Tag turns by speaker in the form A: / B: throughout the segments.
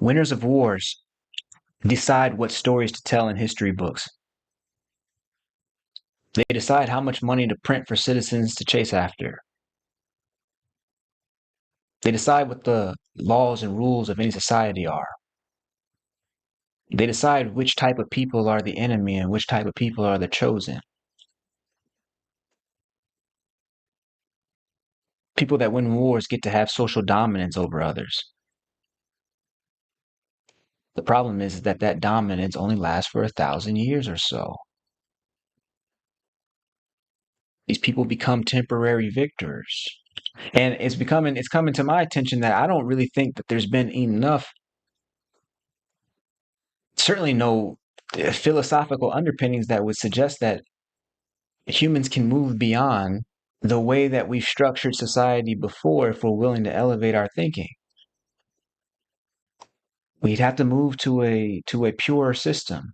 A: Winners of wars decide what stories to tell in history books. They decide how much money to print for citizens to chase after. They decide what the laws and rules of any society are. They decide which type of people are the enemy and which type of people are the chosen. People that win wars get to have social dominance over others. The problem is that that dominance only lasts for 1,000 years or so. These people become temporary victors. And it's coming to my attention that I don't really think that there's been enough, certainly no philosophical underpinnings that would suggest that humans can move beyond the way that we've structured society before if we're willing to elevate our thinking. We'd have to move to a pure system,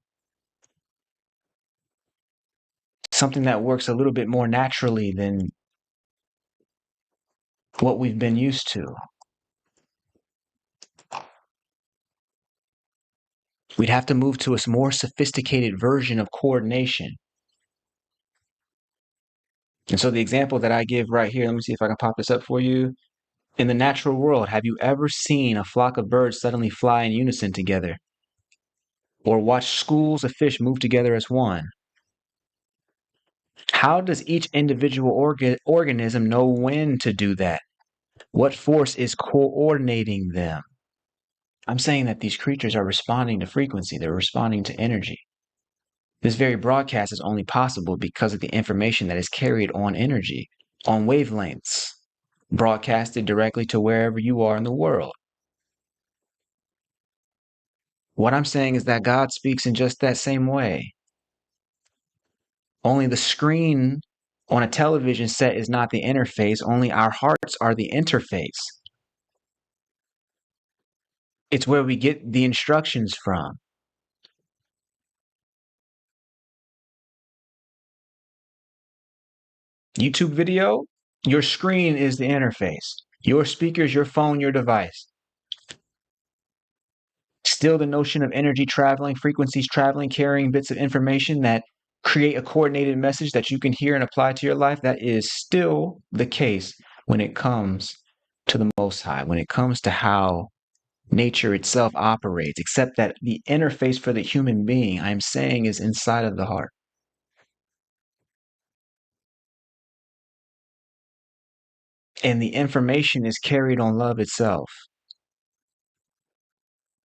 A: something that works a little bit more naturally than what we've been used to. We'd have to move to a more sophisticated version of coordination. And so the example that I give right here, let me see if I can pop this up for you. In the natural world, have you ever seen a flock of birds suddenly fly in unison together? Or watch schools of fish move together as one? How does each individual organism know when to do that? What force is coordinating them? I'm saying that these creatures are responding to frequency, they're responding to energy. This very broadcast is only possible because of the information that is carried on energy, on wavelengths, broadcasted directly to wherever you are in the world. What I'm saying is that God speaks in just that same way. Only the screen on a television set is not the interface, only our hearts are the interface. It's where we get the instructions from. YouTube video, your screen is the interface. Your speakers, your phone, your device. Still the notion of energy traveling, frequencies traveling, carrying bits of information that create a coordinated message that you can hear and apply to your life. That is still the case when it comes to the Most High, when it comes to how nature itself operates, except that the interface for the human being, I'm saying, is inside of the heart. And the information is carried on love itself.